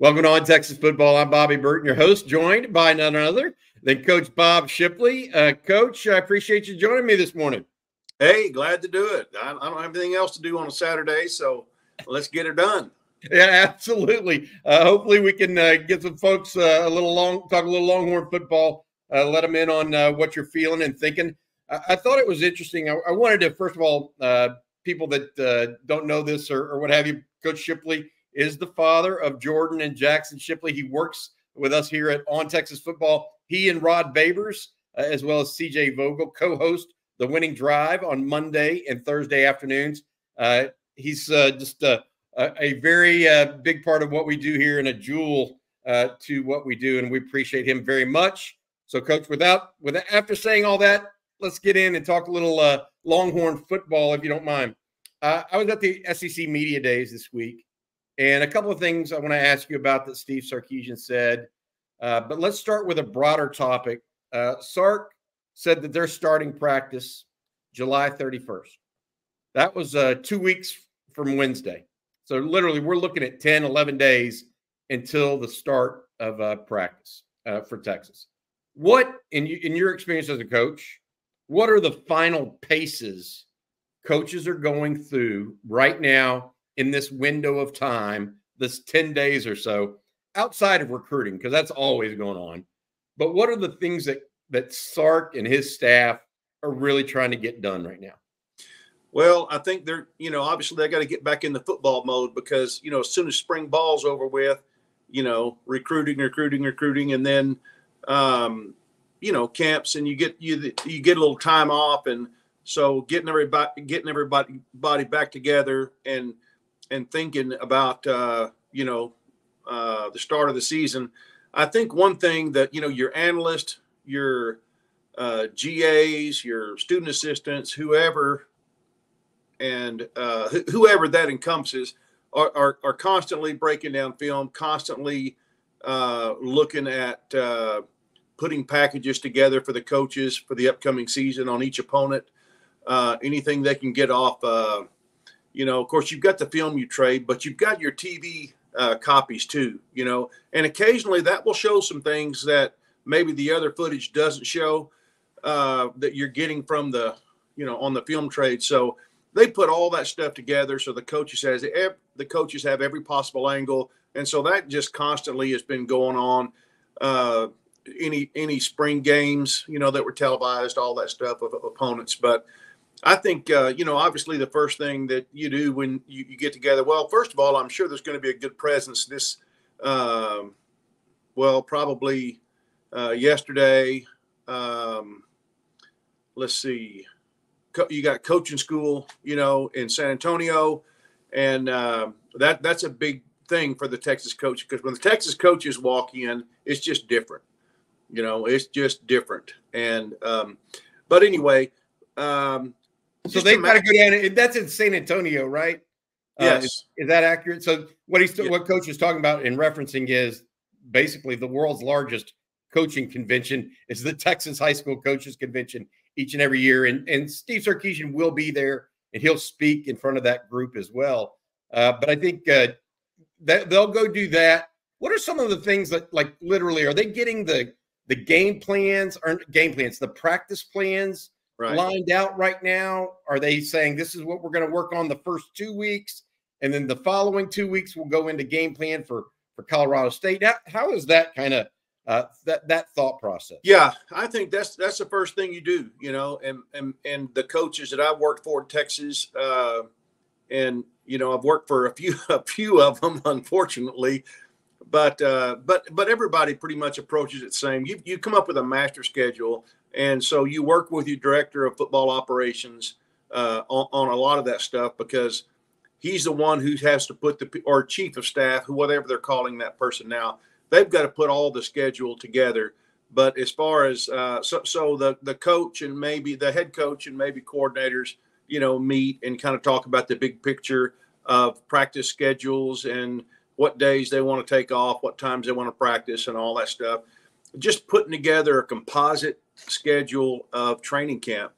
Welcome on Texas Football. I'm Bobby Burton, your host, joined by none other than Coach Bob Shipley. Coach, I appreciate you joining me this morning. Hey, glad to do it. I don't have anything else to do on a Saturday, so let's get it done. Yeah, absolutely. Hopefully we can get some folks talk a little Longhorn football, let them in on what you're feeling and thinking. I thought it was interesting. I wanted to, first of all, people that don't know this or what have you, Coach Shipley is the father of Jordan and Jackson Shipley. He works with us here at On Texas Football. He and Rod Babers, as well as CJ Vogel, co-host The Winning Drive on Monday and Thursday afternoons. He's just a very big part of what we do here and a jewel to what we do, and we appreciate him very much. So, Coach, after saying all that, let's get in and talk a little Longhorn football, if you don't mind. I was at the SEC Media Days this week, and a couple of things I want to ask you about that Steve Sarkisian said. But let's start with a broader topic. Sark said that they're starting practice July 31st. That was 2 weeks from Wednesday. So literally we're looking at 10, 11 days until the start of practice for Texas. What, in your experience as a coach, what are the final paces coaches are going through right now in this window of time, this 10 days or so, outside of recruiting, because that's always going on? But what are the things that Sark and his staff are really trying to get done right now? Well, I think they're, obviously they got to get back in the football mode because, as soon as spring ball's over with, recruiting, and then, camps, and you get a little time off. And so getting everybody back together and thinking about, the start of the season. I think one thing that, your analyst, your GAs, your student assistants, whoever, and whoever that encompasses are constantly breaking down film, constantly looking at putting packages together for the coaches for the upcoming season on each opponent, anything they can get off. Of course, you've got the film you trade, but you've got your TV copies too, and occasionally that will show some things that maybe the other footage doesn't show that you're getting from the, on the film trade. So they put all that stuff together so the coaches have every possible angle, and so that just constantly has been going on. Any spring games, that were televised, all that stuff of opponents. But I think, obviously the first thing that you do when you get together, well, first of all, I'm sure there's going to be a good presence this, probably yesterday. Let's see. You got coaching school, in San Antonio. And that's a big thing for the Texas coach, because when the Texas coaches walk in, it's just different. It's just different. And but anyway, so they've got to go down. That's in San Antonio, right? Yes. Is that accurate? So what Coach is talking about and referencing is basically the world's largest coaching convention is the Texas High School Coaches Convention each and every year. And Steve Sarkisian will be there, and he'll speak in front of that group as well. But I think that they'll go do that. What are some of the things that, like, literally, are they getting the the practice plans lined out right now? Are they saying this is what we're going to work on the first 2 weeks, and then the following 2 weeks we'll go into game plan for Colorado State? How is that kind of that thought process? Yeah, I think that's the first thing you do, and the coaches that I've worked for in Texas, and I've worked for a few of them, unfortunately, but everybody pretty much approaches it the same. You come up with a master schedule, and so you work with your director of football operations on a lot of that stuff, because he's the one who has to put or chief of staff, whatever they're calling that person now. They've got to put all the schedule together. But as far as so the coach and maybe the head coach and maybe coordinators, meet and kind of talk about the big picture of practice schedules and what days they want to take off, what times they want to practice, and all that stuff. Just putting together a composite schedule of training camp,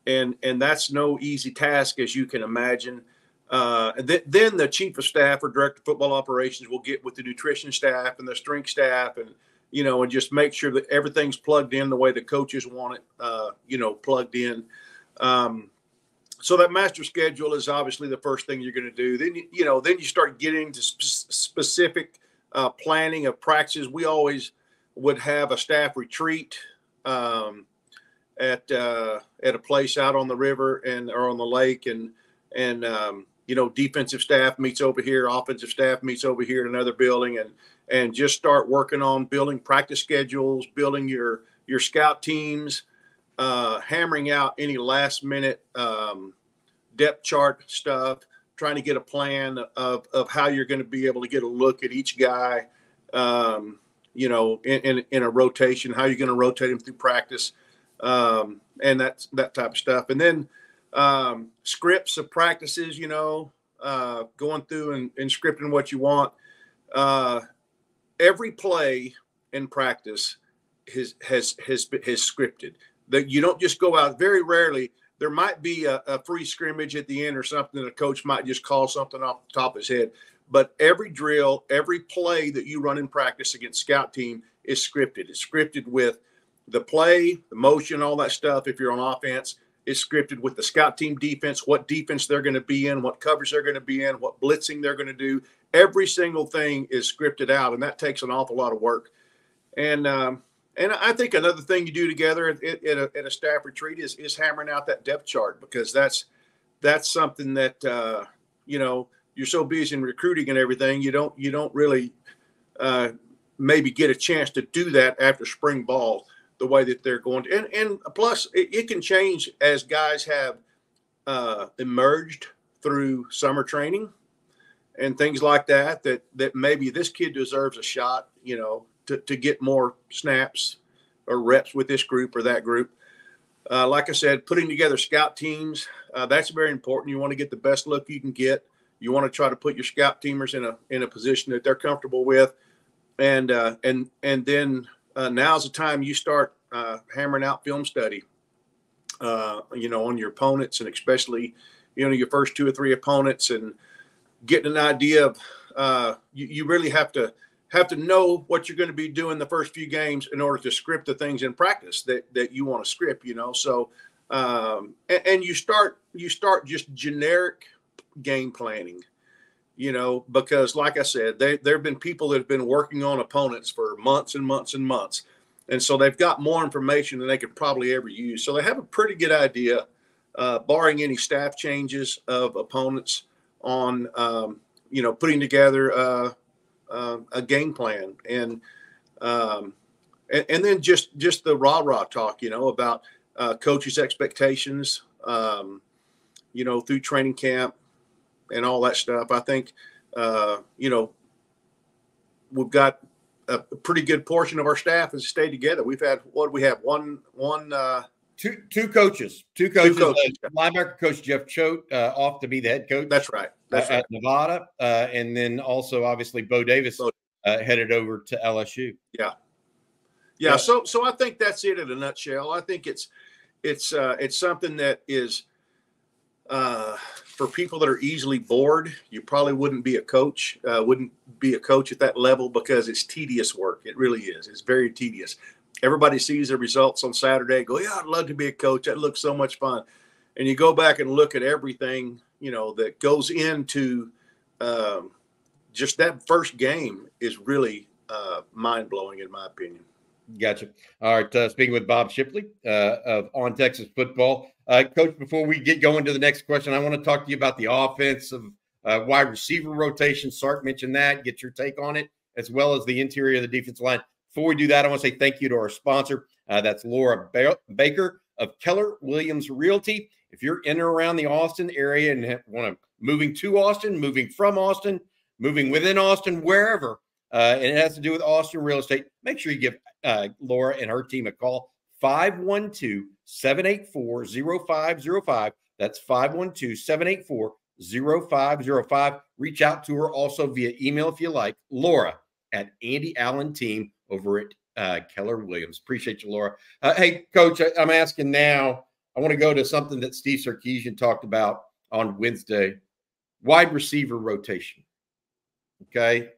and that's no easy task, as you can imagine. then the chief of staff or director of football operations will get with the nutrition staff and the strength staff, and and just make sure that everything's plugged in the way the coaches want it, plugged in. So that master schedule is obviously the first thing you're going to do. Then then you start getting to specific planning of practices. We always would have a staff retreat at a place out on the river or on the lake, and defensive staff meets over here, offensive staff meets over here in another building, and just start working on building practice schedules, building your scout teams, hammering out any last minute depth chart stuff, trying to get a plan of how you're going to be able to get a look at each guy, in a rotation, how you're going to rotate him through practice, and that type of stuff. And then scripts of practices, going through and scripting what you want. Every play in practice has scripted. That you don't just go out. Very rarely there might be a free scrimmage at the end or something that a coach might just call something off the top of his head. But every drill, every play that you run in practice against scout team is scripted. It's scripted with the play, the motion, all that stuff. If you're on offense, it's scripted with the scout team defense, what defense they're going to be in, what coverage they're going to be in, what blitzing they're going to do. Every single thing is scripted out, and that takes an awful lot of work. And I think another thing you do together at a staff retreat is hammering out that depth chart, because that's something that you're so busy in recruiting and everything, you don't really maybe get a chance to do that after spring ball the way that they're going to. And plus it can change as guys have emerged through summer training and things like that maybe this kid deserves a shot, to get more snaps or reps with this group or that group. Like I said, putting together scout teams, that's very important. You want to get the best look you can get. You want to try to put your scout teamers in a position that they're comfortable with. And then now's the time you start hammering out film study, on your opponents, and especially, your first 2 or 3 opponents, and getting an idea of you really have to know what you're going to be doing the first few games in order to script the things in practice that you want to script, So, and you start just generic game planning, because like I said, there have been people that have been working on opponents for months and months and months. And so they've got more information than they could probably ever use. So they have a pretty good idea, barring any staff changes, of opponents on, putting together a game plan, and then just the rah talk, about coaches' expectations, through training camp and all that stuff. I think, we've got a pretty good portion of our staff has stayed together. We've had two coaches. Linebacker coach Jeff Choate off to be the head coach. That's right. At Nevada, and then also obviously Bo Davis headed over to LSU. Yeah. So I think that's it in a nutshell. I think it's something that is for people that are easily bored. You probably wouldn't be a coach at that level, because it's tedious work. It really is. It's very tedious. Everybody sees the results on Saturday, go, yeah, I'd love to be a coach. That looks so much fun. And you go back and look at everything, that goes into just that first game is really mind-blowing, in my opinion. Gotcha. All right. Speaking with Bob Shipley of On Texas Football. Coach, before we get going to the next question, I want to talk to you about the offensive wide receiver rotation. Sark mentioned that. Get your take on it, as well as the interior of the defensive line. Before we do that, I want to say thank you to our sponsor. That's Laura Baker of Keller Williams Realty. If you're in or around the Austin area and want to moving to Austin, moving from Austin, moving within Austin, wherever, and it has to do with Austin real estate, make sure you give Laura and her team a call, 512-784-0505. That's 512-784-0505. Reach out to her also via email if you like, Laura at Andy Allen Team over at Keller Williams. Appreciate you, Laura. Hey, Coach, I'm asking now, I want to go to something that Steve Sarkisian talked about on Wednesday wide receiver rotation. Okay.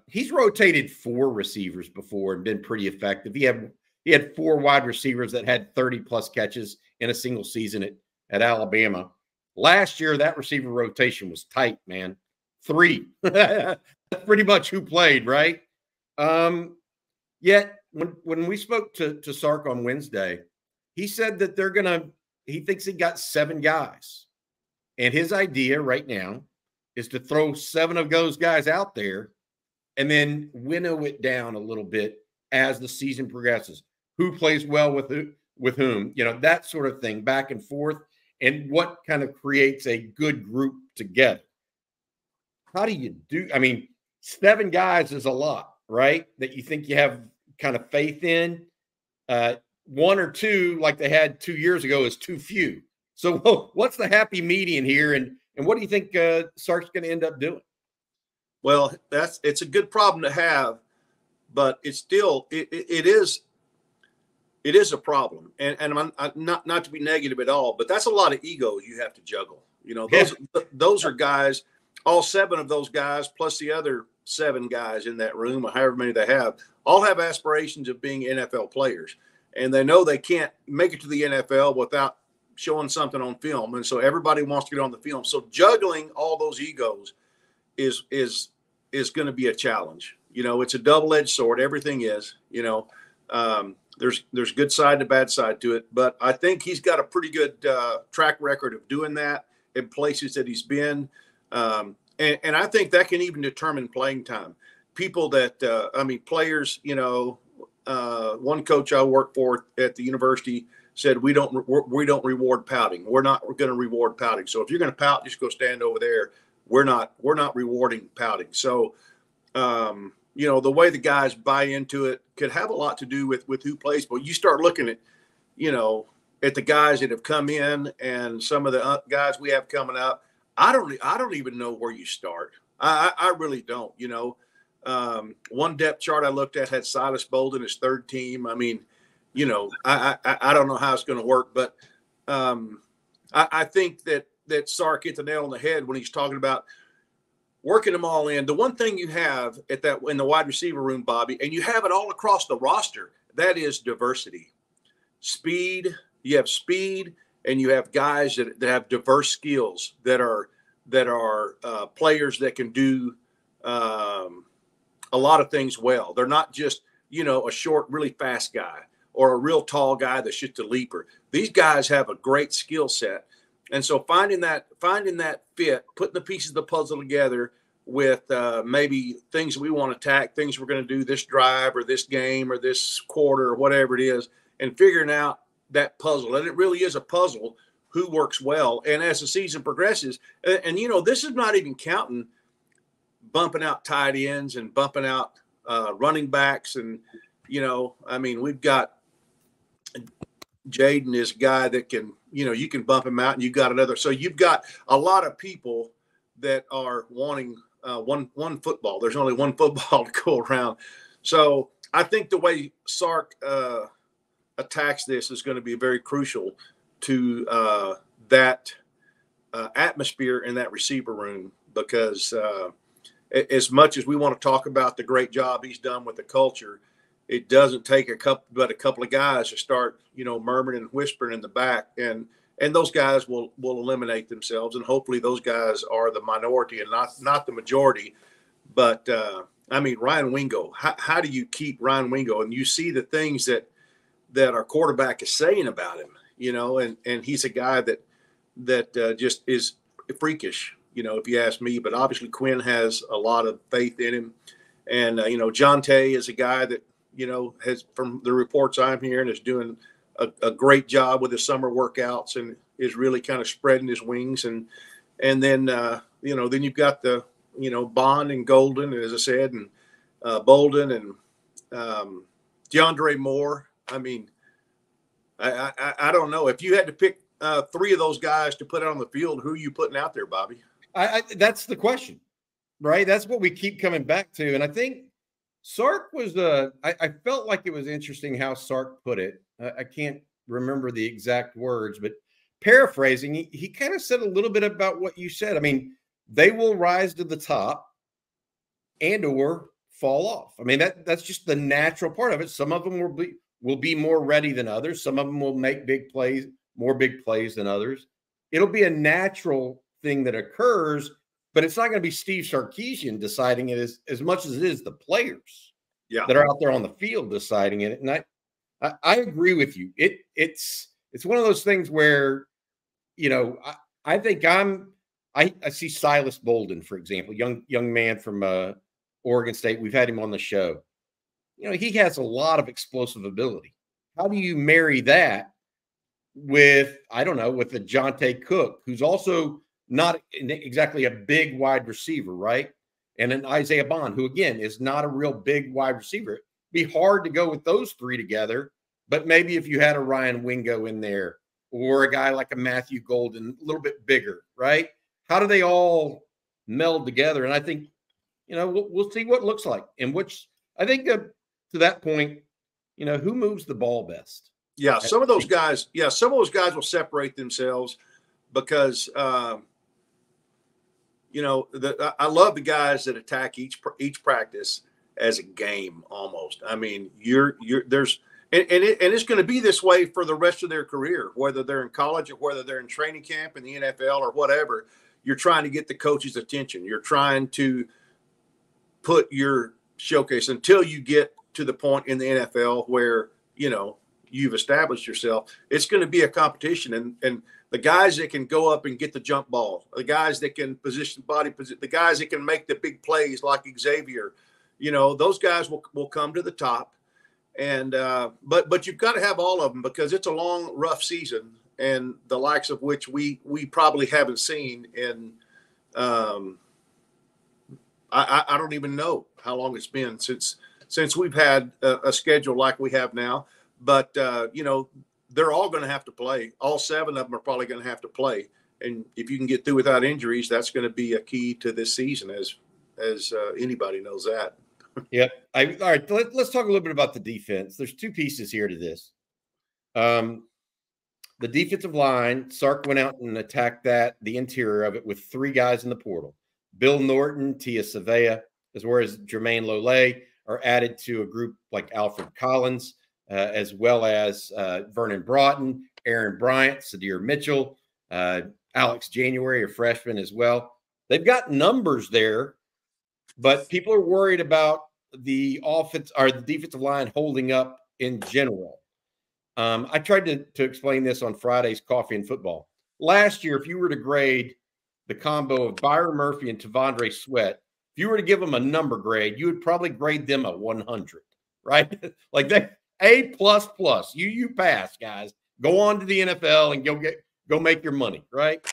He's rotated 4 receivers before and been pretty effective. He had 4 wide receivers that had 30+ catches in a single season at Alabama. Last year, that receiver rotation was tight, man. 3. That's pretty much who played, right? Yet when we spoke to Sark on Wednesday, he said that he thinks he got 7 guys. And his idea right now is to throw 7 of those guys out there and then winnow it down a little bit as the season progresses. Who plays well with whom, that sort of thing, back and forth, and what kind of creates a good group together. How do you do? I mean, 7 guys is a lot, right? That you think you have kind of faith in. 1 or 2, like they had 2 years ago, is too few. So what's the happy median here? And what do you think Sark's going to end up doing? Well, it's a good problem to have, but it's still it is a problem. And I'm not to be negative at all, but that's a lot of egos you have to juggle. Those are guys, all 7 of those guys plus the other 7 guys in that room, or however many they have, all have aspirations of being NFL players, and they know they can't make it to the NFL without showing something on film. And so everybody wants to get on the film. So juggling all those egos is going to be a challenge. It's a double-edged sword. Everything is, there's good side to bad side to it, but I think he's got a pretty good track record of doing that in places that he's been. And I think that can even determine playing time. People that, players, one coach I worked for at the university said, we don't reward pouting. We're not going to reward pouting. So if you're going to pout, just go stand over there. We're not rewarding pouting. So, the way the guys buy into it could have a lot to do with who plays. But you start looking at, at the guys that have come in and some of the guys we have coming up. I don't even know where you start. I really don't. One depth chart I looked at had Silas Bolden as 3rd team. I mean, I don't know how it's going to work, but I think that Sark hit the nail on the head when he's talking about working them all in. The one thing you have in the wide receiver room, Bobby, and you have it all across the roster, that is diversity. Speed. You have speed, and you have guys that have diverse skills that are players that can do a lot of things well. They're not just, a short, really fast guy or a real tall guy that's just a leaper. These guys have a great skill set. And so finding that fit, putting the pieces of the puzzle together with maybe things we want to attack, things we're going to do this drive or this game or this quarter or whatever it is, and figuring out that puzzle. And it really is a puzzle, who works well. And as the season progresses, and this is not even counting bumping out tight ends and bumping out running backs. And, we've got Jaden is a guy that can, you can bump him out, and you've got another. So you've got a lot of people that are wanting one football. There's only one football to go around. So I think the way Sark attacks this is going to be very crucial to that atmosphere in that receiver room, because as much as we want to talk about the great job he's done with the culture, it doesn't take a couple of guys to start, murmuring and whispering in the back, and those guys will eliminate themselves, and hopefully those guys are the minority and not the majority. But Ryan Wingo, how do you keep Ryan Wingo? And you see the things that our quarterback is saying about him, and he's a guy that just is freakish, if you ask me. But obviously Quinn has a lot of faith in him, and John Tay is a guy that has, from the reports I'm hearing, is doing a great job with his summer workouts and is really kind of spreading his wings. And then then you've got the Bond and Golden, as I said, and Bolden and DeAndre Moore. I don't know, if you had to pick 3 of those guys to put out on the field, who are you putting out there, Bobby? That's the question, right? That's what we keep coming back to. And I think Sark was I felt like it was interesting how Sark put it. I can't remember the exact words, but paraphrasing, he kind of said a little bit about what you said. I mean, they will rise to the top and or fall off. I mean, that's just the natural part of it. Some of them will be more ready than others. Some of them will make big plays, more big plays than others. It'll be a natural thing that occurs, but it's not going to be Steve Sarkisian deciding it as much as it is the players that are out there on the field deciding it. And I agree with you. It's one of those things where, you know, I think I see Silas Bolden, for example, young man from Oregon State. We've had him on the show. You know, he has a lot of explosive ability. How do you marry that with, I don't know, with a Jonte Cook, who's also not exactly a big wide receiver, right? And an Isaiah Bond, who, again, is not a real big wide receiver. It'd be hard to go with those three together, but maybe if you had a Ryan Wingo in there or a guy like a Matthew Golden, a little bit bigger, right? How do they all meld together? And I think, you know, we'll see what it looks like. And which I think to that point, you know, who moves the ball best? Yeah, some of those guys will separate themselves because, you know, I love the guys that attack each practice as a game almost. I mean, there's it's going to be this way for the rest of their career, whether they're in college or whether they're in training camp in the NFL or whatever. You're trying to get the coach's attention. You're trying to put your showcase until you get to the point in the NFL where, you know, you've established yourself. It's going to be a competition, and the guys that can go up and get the jump ball, the guys that can the guys that can make the big plays like Xavier, you know, those guys will come to the top. And but you've got to have all of them because it's a long, rough season, and the likes of which we probably haven't seen in I don't even know how long it's been since we've had a schedule like we have now. But you know, they're all going to have to play. All 7 of them are probably going to have to play. And if you can get through without injuries, that's going to be a key to this season, as anybody knows that. Yep. All right. Let's talk a little bit about the defense. There's 2 pieces here to this. The defensive line, Sark went out and attacked the interior of it with 3 guys in the portal. Bill Norton, Tia Savea, as well as Jermaine Lole are added to a group like Alfred Collins, as well as Vernon Broughton, Aaron Bryant, Sadir Mitchell, Alex January, a freshman as well. They've got numbers there, but people are worried about the offense or the defensive line holding up in general. I tried to explain this on Friday's Coffee and Football. Last year, if you were to grade the combo of Byron Murphy and Tavondre Sweat, if you were to give them a number grade, you would probably grade them a 100, right? Like that, A++. You pass, guys. Go on to the NFL and go make your money, right?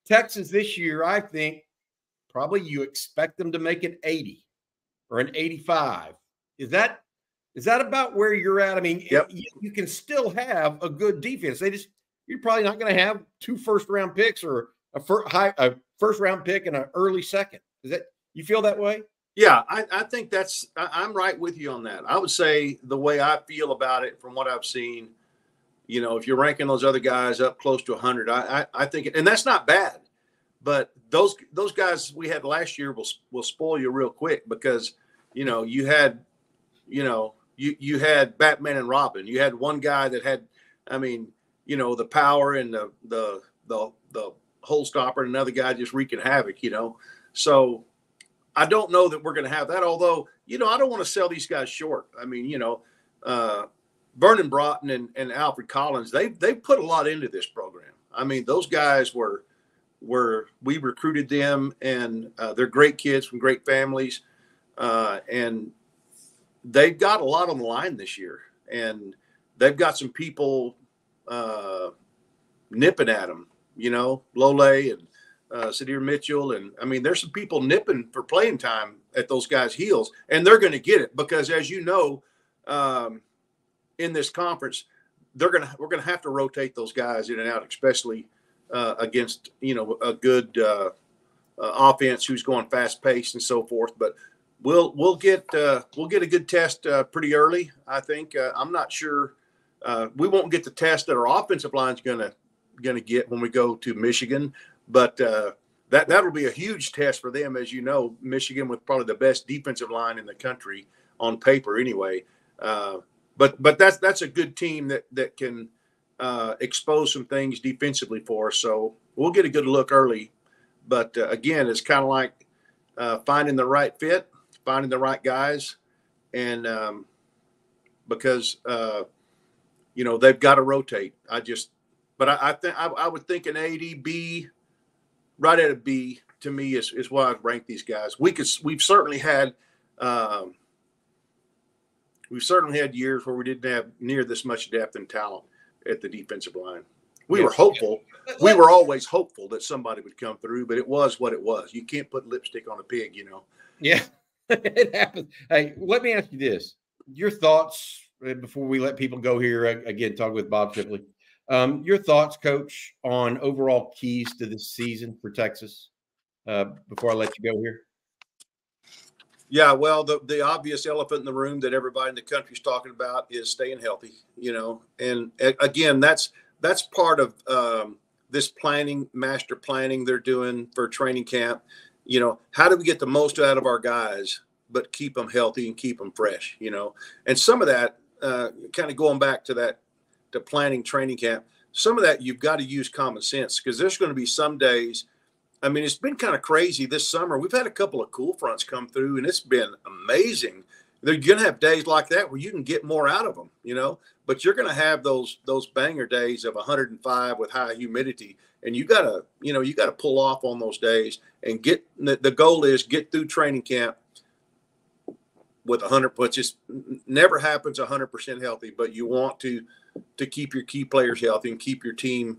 Texas this year, I think probably you expect them to make an 80 or an 85. Is that about where you're at? I mean, yep. You can still have a good defense. You're probably not going to have 2 first-round picks or a first-round pick and an early second. Is that, you feel that way? Yeah, I think I'm right with you on that. I would say the way I feel about it from what I've seen, you know, if you're ranking those other guys up close to 100, I think and that's not bad. But those guys we had last year will spoil you real quick because, you know, you had Batman and Robin. You had one guy that had, I mean, you know, the power and the hole stopper, and another guy just wreaking havoc, you know. So I don't know that we're going to have that, although, you know, I don't want to sell these guys short. I mean, you know, Vernon Broughton and Alfred Collins, they put a lot into this program. I mean, those guys we recruited them, and they're great kids from great families, and they've got a lot on the line this year, and they've got some people nipping at them, you know, Lole and Sadir Mitchell. And I mean, there's some people nipping for playing time at those guys' heels, and they're going to get it because, as you know, in this conference, we're going to have to rotate those guys in and out, especially against, you know, a good offense who's going fast paced and so forth. But we'll get a good test pretty early. I think I'm not sure we won't get the test that our offensive line is going going to get when we go to Michigan. But that'll be a huge test for them. As you know, Michigan with probably the best defensive line in the country on paper anyway. But that's a good team that can expose some things defensively for us. So we'll get a good look early. But again, it's kind of like finding the right fit, finding the right guys, and because they've got to rotate. I think I would think an A, D, B, right at a B to me is why I'd rank these guys. We've certainly had years where we didn't have near this much depth and talent at the defensive line. We were hopeful. We were always hopeful that somebody would come through, but it was what it was. You can't put lipstick on a pig, Yeah, it happens. Hey, let me ask you this. Your thoughts before we let people go here, again, talk with Bob Shipley. Your thoughts, Coach, on overall keys to this season for Texas before I let you go here? Yeah, well, the obvious elephant in the room that everybody in the country is talking about is staying healthy, and again, that's part of this master planning they're doing for training camp. How do we get the most out of our guys, but keep them healthy and keep them fresh, and some of that kind of going back to planning training camp, some of that you've got to use common sense, because there's going to be some days. I mean, it's been kind of crazy this summer. We've had a couple of cool fronts come through, and it's been amazing. They're going to have days like that where you can get more out of them, but you're going to have those banger days of 105 with high humidity, and you got to pull off on those days and the goal is get through training camp with 100, which just never happens 100% healthy, but you want to keep your key players healthy and keep your team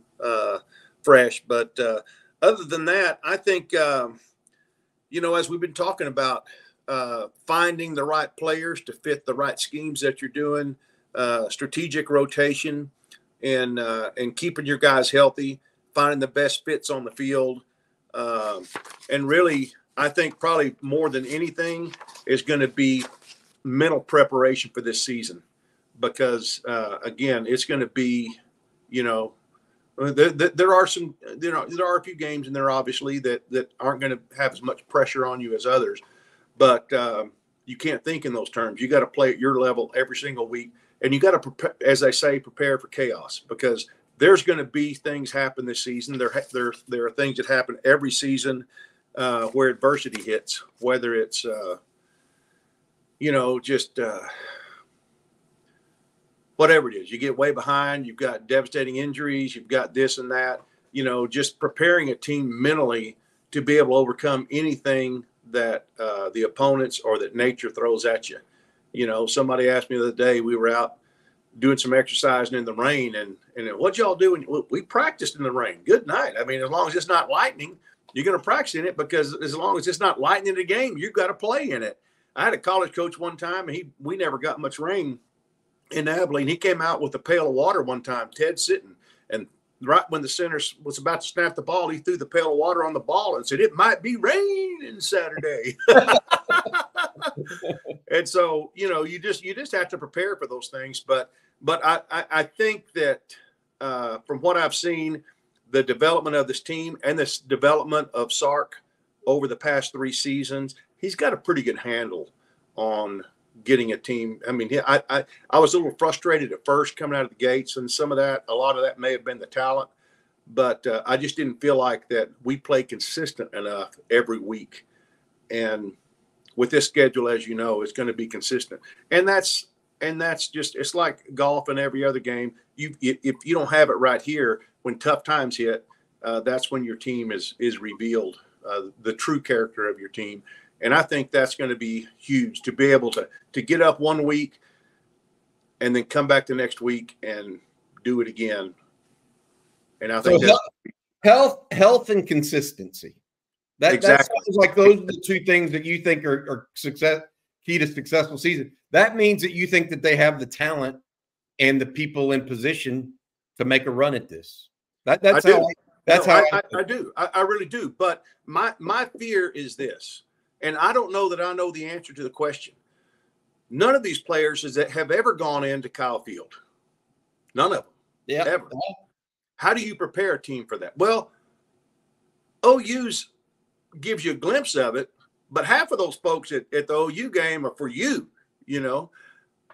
fresh. But other than that, I think, as we've been talking about, finding the right players to fit the right schemes that you're doing, strategic rotation, and keeping your guys healthy, finding the best fits on the field. And really, I think probably more than anything is going to be mental preparation for this season, because, again, it's going to be, there are a few games in there, obviously, that aren't going to have as much pressure on you as others, but you can't think in those terms. You got to play at your level every single week, and you got to prepare, as they say, prepare for chaos, because there's going to be things happen this season. There are things that happen every season where adversity hits, whether it's whatever it is. You get way behind, you've got devastating injuries, you've got this and that, just preparing a team mentally to be able to overcome anything that the opponents or that nature throws at you. Somebody asked me the other day, we were out doing some exercising in the rain, and what y'all doing? We practiced in the rain. Good night. I mean, as long as it's not lightning, you're going to practice in it, because as long as it's not lightning in the game, you've got to play in it. I had a college coach one time, and we never got much rain in Abilene. He came out with a pail of water one time, Ted sitting, and right when the center was about to snap the ball, he threw the pail of water on the ball and said, "It might be raining Saturday." And so, you just have to prepare for those things. But I think that from what I've seen, the development of this team and this development of Sark over the past 3 seasons, he's got a pretty good handle on getting a team. I mean, I was a little frustrated at first coming out of the gates, and a lot of that may have been the talent, but I just didn't feel like that we play consistent enough every week. And with this schedule, as you know, it's going to be consistent. And that's just, it's like golf and every other game. If you don't have it right here, when tough times hit, that's when your team is revealed, the true character of your team. And I think that's going to be huge, to be able to get up one week and then come back the next week and do it again. And I think health and consistency. Exactly. That sounds like those are the 2 things that you think are key to successful season. That means that you think that they have the talent and the people in position to make a run at this. That's how I do. I really do. But my fear is this. And I don't know that I know the answer to the question. None of these players have ever gone into Kyle Field. None of them. Yeah. Ever. how do you prepare a team for that? Well, OU's gives you a glimpse of it, but half of those folks at the OU game are for you,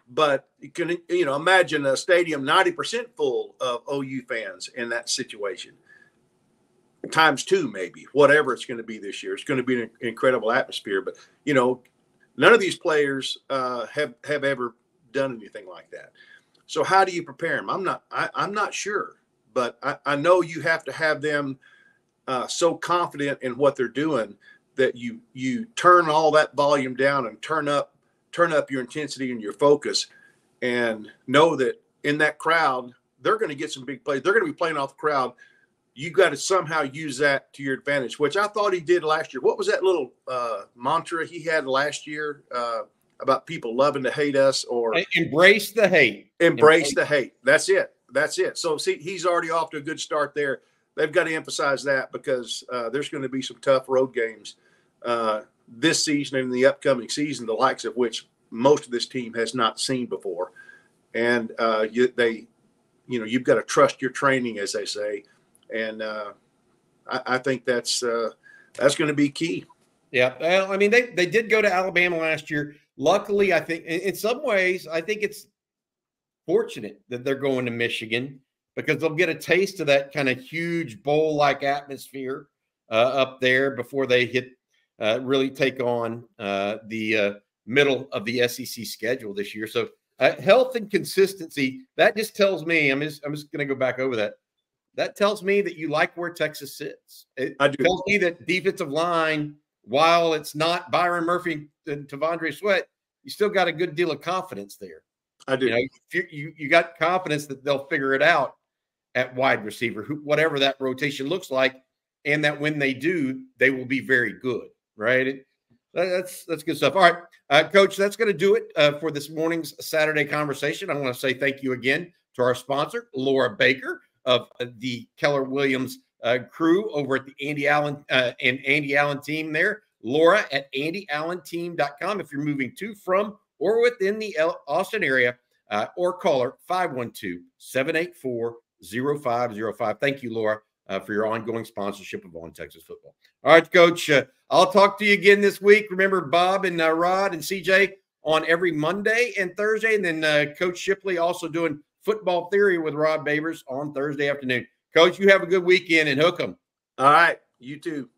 But you can, imagine a stadium 90% full of OU fans in that situation. Times two, maybe, whatever it's going to be this year. It's going to be an incredible atmosphere. But, none of these players have ever done anything like that. So how do you prepare them? I'm not sure. But I know you have to have them so confident in what they're doing that you turn all that volume down and turn up your intensity and your focus, and know that in that crowd, they're going to get some big plays. They're going to be playing off the crowd. You got to somehow use that to your advantage, which I thought he did last year. What was that little mantra he had last year about people loving to hate us, or embrace the hate? Embrace the hate. That's it. So see, he's already off to a good start there. They've got to emphasize that, because there's going to be some tough road games this season and the upcoming season, the likes of which most of this team has not seen before. And you've got to trust your training, as they say. And I think that's going to be key. Yeah. Well, I mean, they did go to Alabama last year. Luckily, I think in some ways, I think it's fortunate that they're going to Michigan, because they'll get a taste of that kind of huge bowl-like atmosphere up there before they hit really take on the middle of the SEC schedule this year. So health and consistency, that just tells me, I'm just going to go back over that. That tells me that you like where Texas sits. It tells me that defensive line, while it's not Byron Murphy and Tavondre Sweat, you still got a good deal of confidence there. I do. You got confidence that they'll figure it out at wide receiver, whatever that rotation looks like, and that when they do, they will be very good, right? That's good stuff. All right, Coach, that's going to do it for this morning's Saturday conversation. I want to say thank you again to our sponsor, Laura Baker of the Keller Williams crew over at the Andy Allen and Andy Allen team there. Laura at andyallenteam.com if you're moving to, from, or within the Austin area, or call her 512-784-0505. Thank you, Laura, for your ongoing sponsorship of On Texas Football. All right, Coach, I'll talk to you again this week. Remember, Bob and Rod and CJ on every Monday and Thursday, and then Coach Shipley also doing Football Theory with Rod Babers on Thursday afternoon. Coach, you have a good weekend, and hook 'em. All right, you too.